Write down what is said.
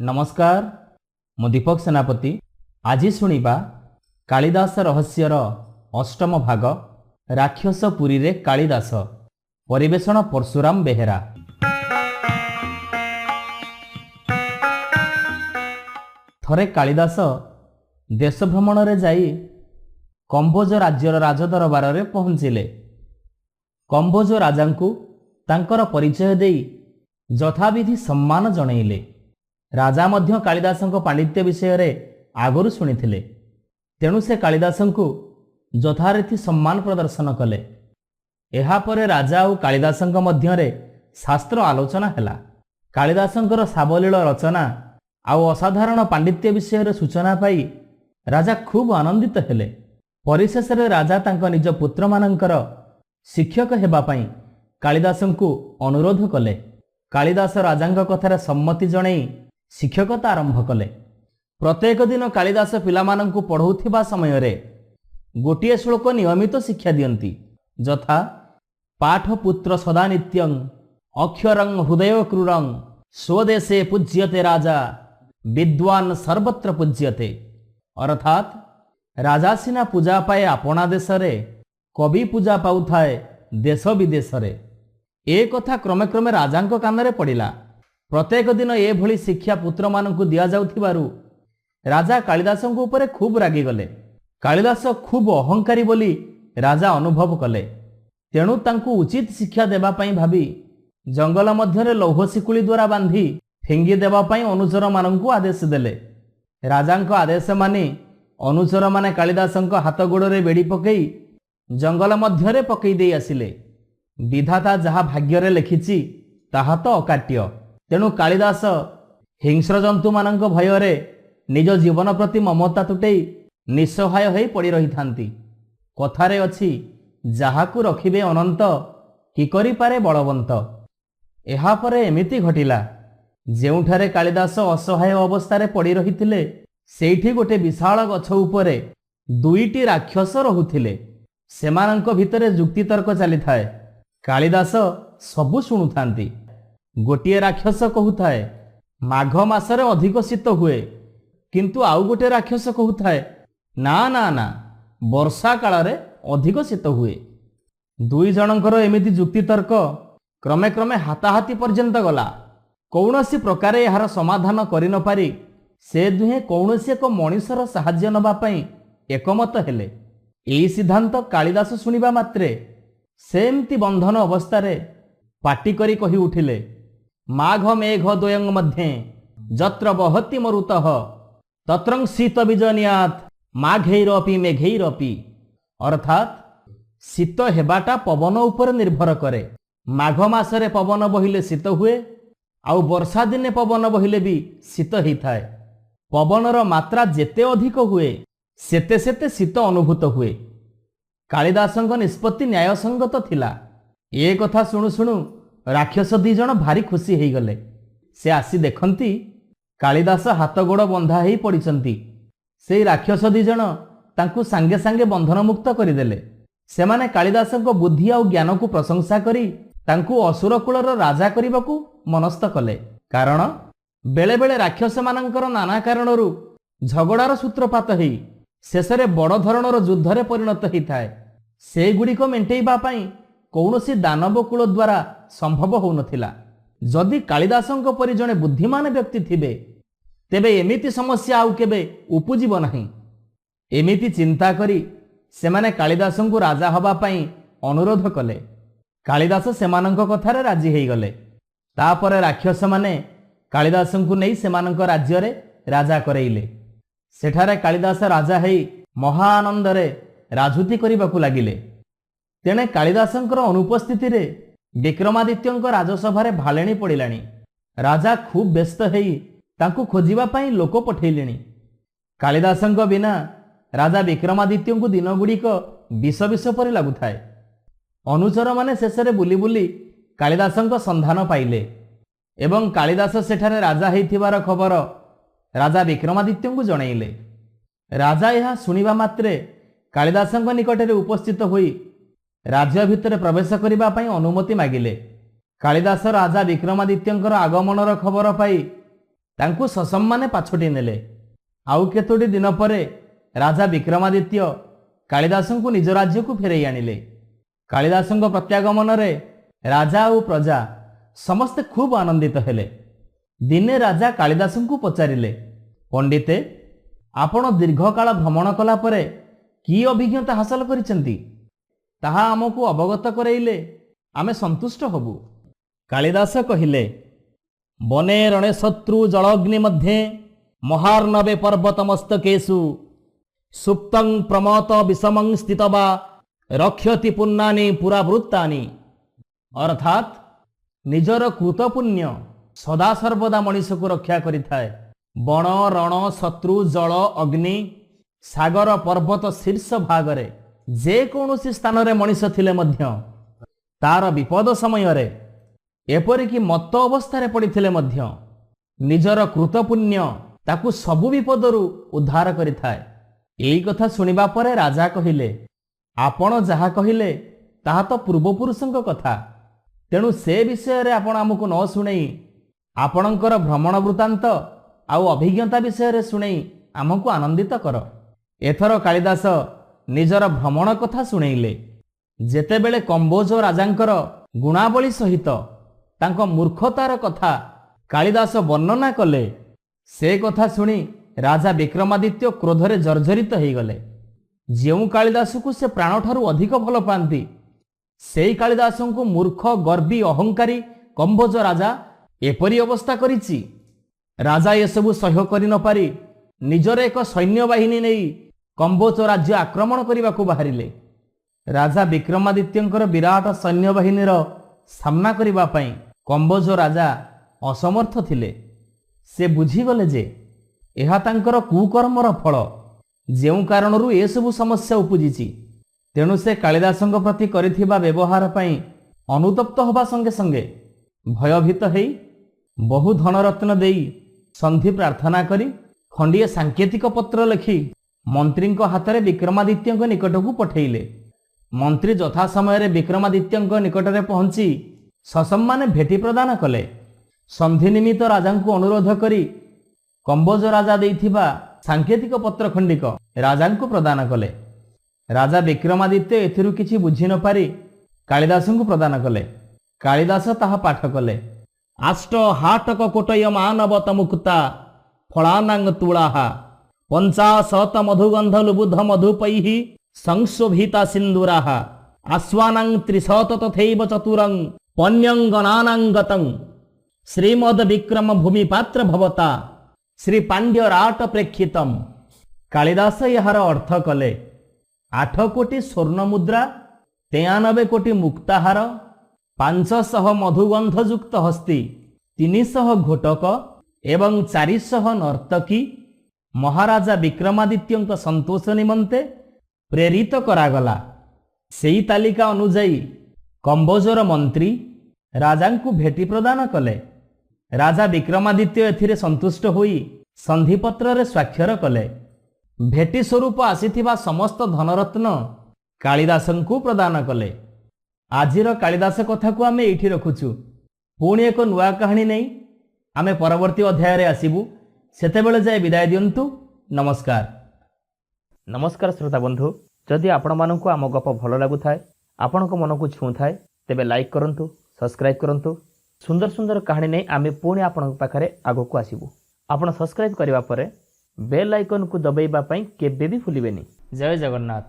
नमस्कार मु दीपक सेनापति आज शुणिबा कालिदास रहस्यर अष्टम भाग राक्षस पुरी रे कालिदास परिवेषण परशुराम बेहेरा। थरे कालिदास देश भ्रमण रे जाई कंभोज राज्यर राजदरबार रे पहुंचिले। कंभोज राजांकु तांकर परिचय देई यथाविधि सम्मान जणैले। राजा मध्य कालिदासंक पांडित्य विषय रे आगरु शुणिथिले, तेणु से कालिदासंकु यथारीति सम्मान प्रदर्शन कले। एहा परे राजा और कालिदासंक मध्य रे शास्त्र आलोचना हैला। कालिदासंकर सावलील रचना आउ असाधारण पांडित्य विषय रे सूचना पाई राजा खूब आनंदित हेले। परिशेष रे राजा तांक निज पुत्र मानंकर शिक्षक हेबा पई कालिदासंकु अनुरोध कले। कालिदास राजांक कथारे सम्मति जणई शिक्षकता आरंभ कले। प्रत्येक दिन कालिदास पिलामानंकु पढ़ौथिबा समय रे गोटिए श्लोक नियमित शिक्षा दियंती, यथा पाठ पुत्र सदा नित्यं अक्षरं हृदय क्रूरं स्वदेशे पूज्यते राजा विद्वान सर्वत्र पूज्यते। अर्थात राजा सिना पूजा पाए आपणा देश रे, कवि पूजा पाउथाए देश विदेश रे। ए कथा क्रमे क्रमे राजांक कानरे पड़िला। प्रत्येक दिन ए भली शिक्षा पुत्र मानकु दिया जाउथिबारु राजा कालिदासंक उपरे खूब रागी गले। कालिदास खूब अहंकारी बोली राजा अनुभव कले, तेणु तांकु उचित शिक्षा देबा पई भाबी जंगल मध्यरे लौह शिकुली द्वारा बांधी फिंगी देबा पई अनुचर मानकु आदेश देले। राजांक आदेश मानि अनुचर माने कालिदासंक हाथ गोड़रे बेड़ी पकई जंगल मध्यरे पकई देई आसिले। विधाता जहा भाग्ୟରେ लिखिछि ताहा तो अकाट्य, तेणु कालिदास हिंस्र जंतु मानक भୟରେ निज जीवन प्रति ममता तुटै निस्सहाय होई पड़ी रही थांती। कथारे अछि जाहाकु रखिबे अनंत कि करि पारे बलवंत। एहा परे एमिति घटिला, जेउठारे कालिदास असहाय अवस्थारे पड़ी रहिथिले सेठी गोटे विशाल गछ उपरे दुईटी राक्षस रहुथिले। सेमानंक भितरे जुक्ति तर्क चली थाए। कालिदास सबु शुणुथांती। गोटिए राक्षस कहूथाए माघ मासरे अधिक शीत हुए, किंतु आउ गोटे राक्षस कहूथाए ना ना ना वर्षा काल रे अधिक शीत हुए। दुई जनकर एमिति जुक्ति तर्क क्रमे क्रमे हाताहाती पर्यंत गला। कौनसी प्रकार यार समाधान करि न पारि से दुहे कौनसी एक मनिषर साहाय्य नबा पई एकमत हेले। एई सिद्धांत कालिदास शुणिबा मात्रे सेमती बंधन अवस्थारे पाटी करी कही उठिले, माघ मेघ द्वयं मध्ये जत्र बहति मरुतः तत्रं शीत बीजनियात माघैरपि मेघैरपि। अर्थात शीत हेबाटा पवन उपर निर्भर करे। माघ मासरे पवन बहिले शीत हुए, आउ वर्षा दिने पवन बहिले भी शीत ही थाए। पवनर मात्रा जेते अधिक हुए सेते सेते शीत अनुभूत हुए। कालिदासंक निष्पत्ति न्यायसंगत थिला। ए कथा शुणु शुणु राक्षस दी जण भारी खुशी हेई गले। से आसी देखंती कालिदास हाथ गोड़ बंधा हेई पड़िचंती। सेई राक्षस दी जण तांकु सांगे सांगे बंधन मुक्त करिदेले। सेमाने कालिदासंक बुद्धि आउ ज्ञान को प्रशंसा करी तांकु असुर कुलर राजा करिबाकू मनस्थ कले। कारण बेले बेले राक्षस मानंकर नाना कारणरू झगड़ार सूत्रपात हेई शेषरे बड़ धरणर युद्धरे परिणत होई थाए। से गुड़िक मेंटेइबा पई कौनसी दानव कुल द्वारा संभव हो नथिला। जदि कालिदासंक परि जणे बुद्धिमान व्यक्ति थिबे तेबे एमिति समस्या आउ केबे उपजीव नाही। एमिति चिंता करी सेमाने कालिदासंकु राजा हबा पई अनुरोध कले। कालिदास सेमानंक कथारे राजी हेई गले। तापरे राक्षस माने कालिदासंकु नेई सेमानंक राज्य रे राजा करेइले। सेठारे कालिदास राजा हेई महा आनंदरे राजुति करिबाकू लागिले। तेणे कालिदासंकर अनुपस्थिति रे विक्रमादित्यंक राजसभारे भालेणी पड़िलाणी। राजा खूब व्यस्त हेई तांकु खोजिबा पई लोक पठेइलेणी। कालिदासंक बिना राजा विक्रमादित्यंकु दिन गुड़िक विष विष परि लागुथाए। अनुचर माने शेषरे बुली बुली कालिदासंक संधान पाइले एवं कालिदास सेठारे राजा हेइथिबार खबर राजा विक्रमादित्यंकु जणाइले। राजा यह शुणिबा मात्रे कालिदासंक निकटरे उपस्थित होई राज्य भितर प्रवेश करिबा पई अनुमति मागिले। कालिदास राजा विक्रमादित्यंकर आगमनर खबर पाई ତାଙ୍କୁ ସସମ୍ମାନେ ପାଛୋଟି ନେଲେ। ଆଉ କେତୋଟି ଦିନ ପରେ ରାଜା ବିକ୍ରମାଦିତ୍ୟ କାଳିଦାସଙ୍କୁ ନିଜ ରାଜ୍ୟକୁ ଫେରାଇ ଆଣିଲେ। କାଳିଦାସଙ୍କ ପ୍ରତ୍ୟାଗମନରେ ରାଜା ଆଉ ପ୍ରଜା ସମସ୍ତେ ଖୁବ୍ ଆନନ୍ଦିତ ହେଲେ। ଦିନେ ରାଜା କାଳିଦାସଙ୍କୁ ପଚାରିଲେ, ପଣ୍ଡିତେ, ଆପଣ ଦୀର୍ଘକାଳ ଭ୍ରମଣ କଲା ପରେ କି ଅଭିଜ୍ଞତା ହାସଲ କରିଛନ୍ତି? ତାହା ଆମକୁ ଅବଗତ କରାଇଲେ ଆମେ ସନ୍ତୁଷ୍ଟ ହବୁ। କାଳିଦାସ କହିଲେ, ବନେ ରଣେ ଶତ୍ରୁ ଜଳଗ୍ନି ମଧ୍ୟେ ମହାର୍ଣବେ ପର୍ବତ ମସ୍ତକେଷୁ ସୁପ୍ତଂ ପ୍ରମତ ବିଷମଂ ସ୍ଥିତ ବା ରକ୍ଷତି ପୁଣ୍ୟାନି ପୁରାବୃତ୍ତାନି। ଅର୍ଥାତ୍ ନିଜର କୃତପୁଣ୍ୟ ସଦାସର୍ବଦା ମଣିଷକୁ ରକ୍ଷା କରିଥାଏ। ବଣ ରଣ ଶତ୍ରୁ ଜଳ ଅଗ୍ନି ସାଗର ପର୍ବତ ଶୀର୍ଷ ଭାଗରେ ଯେକୌଣସି ସ୍ଥାନରେ ମଣିଷ ଥିଲେ ମଧ୍ୟ ତାର ବିପଦ ସମୟରେ ଏପରିକି ମତ୍ତ ଅବସ୍ଥାରେ ପଡ଼ିଥିଲେ ମଧ୍ୟ ନିଜର କୃତପୁଣ୍ୟ ତାକୁ ସବୁ ବିପଦରୁ ଉଦ୍ଧାର କରିଥାଏ। ଏହି କଥା ଶୁଣିବା ପରେ ରାଜା କହିଲେ, ଆପଣ ଯାହା କହିଲେ ତାହା ତ ପୂର୍ବପୁରୁଷଙ୍କ କଥା, ତେଣୁ ସେ ବିଷୟରେ ଆପଣ ଆମକୁ ନ ଶୁଣେଇ ଆପଣଙ୍କର ଭ୍ରମଣ ବୃତ୍ତାନ୍ତ ଆଉ ଅଭିଜ୍ଞତା ବିଷୟରେ ଶୁଣେଇ ଆମକୁ ଆନନ୍ଦିତ କର। ଏଥର କାଳିଦାସ ନିଜର ଭ୍ରମଣ କଥା ଶୁଣେଇଲେ। ଯେତେବେଳେ କମ୍ବୋଜ ରାଜାଙ୍କର ଗୁଣାବଳୀ ସହିତ ତାଙ୍କ ମୂର୍ଖତାର କଥା କାଳିଦାସ ବର୍ଣ୍ଣନା କଲେ, ସେ କଥା ଶୁଣି ରାଜା ବିକ୍ରମାଦିତ୍ୟ କ୍ରୋଧରେ ଜର୍ଜରିତ ହୋଇଗଲେ। ଯେଉଁ କାଳିଦାସକୁ ସେ ପ୍ରାଣଠାରୁ ଅଧିକ ଭଲ ପାଆନ୍ତି, ସେହି କାଳିଦାସଙ୍କୁ ମୂର୍ଖ ଗର୍ବୀ ଅହଙ୍କାରୀ କମ୍ବୋଜ ରାଜା ଏପରି ଅବସ୍ଥା କରିଛି। ରାଜା ଏସବୁ ସହ୍ୟ କରି ନପାରି ନିଜର ଏକ ସୈନ୍ୟବାହିନୀ ନେଇ କମ୍ବୋଜ ରାଜ୍ୟ ଆକ୍ରମଣ କରିବାକୁ ବାହାରିଲେ। ରାଜା ବିକ୍ରମାଦିତ୍ୟଙ୍କର ବିରାଟ ସୈନ୍ୟବାହିନୀର ସାମ୍ନା କରିବା ପାଇଁ କମ୍ବୋଜ ରାଜା ଅସମର୍ଥ ଥିଲେ। ସେ ବୁଝିଗଲେ ଯେ ଏହା ତାଙ୍କର କୁକର୍ମର ଫଳ, ଯେଉଁ କାରଣରୁ ଏସବୁ ସମସ୍ୟା ଉପୁଜିଛି। ତେଣୁ ସେ କାଳିଦାସଙ୍କ ପ୍ରତି କରିଥିବା ବ୍ୟବହାର ପାଇଁ ଅନୁତପ୍ତ ହେବା ସଙ୍ଗେ ସଙ୍ଗେ ଭୟଭୀତ ହେଇ ବହୁ ଧନରତ୍ନ ଦେଇ ସନ୍ଧି ପ୍ରାର୍ଥନା କରି ଖଣ୍ଡିଏ ସାଙ୍କେତିକ ପତ୍ର ଲେଖି ମନ୍ତ୍ରୀଙ୍କ ହାତରେ ବିକ୍ରମାଦିତ୍ୟଙ୍କ ନିକଟକୁ ପଠେଇଲେ। ମନ୍ତ୍ରୀ ଯଥା ସମୟରେ ବିକ୍ରମାଦିତ୍ୟଙ୍କ ନିକଟରେ ପହଞ୍ଚି ସସମ୍ମାନେ ଭେଟି ପ୍ରଦାନ କଲେ। ସନ୍ଧି ନିମିତ୍ତ ରାଜାଙ୍କୁ ଅନୁରୋଧ କରି କମ୍ବୋଜ ରାଜା ଦେଇଥିବା ସାଙ୍କେତିକ ପତ୍ର ଖଣ୍ଡିକ ରାଜାଙ୍କୁ ପ୍ରଦାନ କଲେ। ରାଜା ବିକ୍ରମାଦିତ୍ୟ ଏଥିରୁ କିଛି ବୁଝି ନପାରି କାଳିଦାସଙ୍କୁ ପ୍ରଦାନ କଲେ। କାଳିଦାସ ତାହା ପାଠ କଲେ। ଆଷ୍ଟ ହାଟକ କୋଟୟ ମାନବତ ମୁକ୍ତା ଫଳାନାଙ୍ଗ ତୁଳାହା ପଞ୍ଚାଶତ ମଧୁଗନ୍ଧ ଲୁବୁଧ ମଧୁପୈ ସଂଶୋଭିତା ସିନ୍ଦୁରାହା ଆଶ୍ୱାନାଂ ତ୍ରିଶତ ତଥୈବ ଚତୁରଂ ପନ୍ୟଙ୍ଗନାନାଙ୍ଗତଂ ଶ୍ରୀମଦ ବିକ୍ରମ ଭୂମି ପାତ୍ର ଭବତା ଶ୍ରୀ ପାଣ୍ଡ୍ୟ ରାଟ ପ୍ରେକ୍ଷିତମ୍। କାଳିଦାସ ଏହାର ଅର୍ଥ କଲେ, 8 କୋଟି ସ୍ୱର୍ଣ୍ଣ ମୁଦ୍ରା, 93 କୋଟି ମୁକ୍ତାହାର, 500 ମଧୁଗନ୍ଧଯୁକ୍ତ ହସ୍ତି, 300 ଘୋଟକ ଏବଂ 400 ନର୍ତ୍ତକୀ ମହାରାଜା ବିକ୍ରମାଦିତ୍ୟଙ୍କ ସନ୍ତୋଷ ନିମନ୍ତେ ପ୍ରେରିତ କରାଗଲା। ସେହି ତାଲିକା ଅନୁଯାୟୀ କମ୍ବୋଜର ମନ୍ତ୍ରୀ ରାଜାଙ୍କୁ ଭେଟି ପ୍ରଦାନ କଲେ। ରାଜା ବିକ୍ରମାଦିତ୍ୟ ଏଥିରେ ସନ୍ତୁଷ୍ଟ ହୋଇ ସନ୍ଧିପତ୍ରରେ ସ୍ୱାକ୍ଷର କଲେ। ଭେଟି ସ୍ୱରୂପ ଆସିଥିବା ସମସ୍ତ ଧନରତ୍ନ କାଳିଦାସଙ୍କୁ ପ୍ରଦାନ କଲେ। ଆଜିର କାଳିଦାସ କଥାକୁ ଆମେ ଏଇଠି ରଖୁଛୁ। ପୁଣି ଏକ ନୂଆ କାହାଣୀ ନେଇ ଆମେ ପରବର୍ତ୍ତୀ ଅଧ୍ୟାୟରେ ଆସିବୁ। ସେତେବେଳେ ଯାଏ ବିଦାୟ ଦିଅନ୍ତୁ। ନମସ୍କାର। ନମସ୍କାର ଶ୍ରୋତା ବନ୍ଧୁ, ଯଦି ଆପଣମାନଙ୍କୁ ଆମ ଗପ ଭଲ ଲାଗୁଥାଏ, ଆପଣଙ୍କ ମନକୁ ଛୁଉଁଥାଏ, ତେବେ ଲାଇକ୍ କରନ୍ତୁ, ସବସ୍କ୍ରାଇବ୍ କରନ୍ତୁ। ସୁନ୍ଦର ସୁନ୍ଦର କାହାଣୀ ନେଇ ଆମେ ପୁଣି ଆପଣଙ୍କ ପାଖରେ ଆଗକୁ ଆସିବୁ। ଆପଣ ସବସ୍କ୍ରାଇବ୍ କରିବା ପରେ ବେଲ୍ ଆଇକନ୍କୁ ଦବାଇବା ପାଇଁ କେବେ ବି ଭୁଲିବେନି। ଜୟ ଜଗନ୍ନାଥ।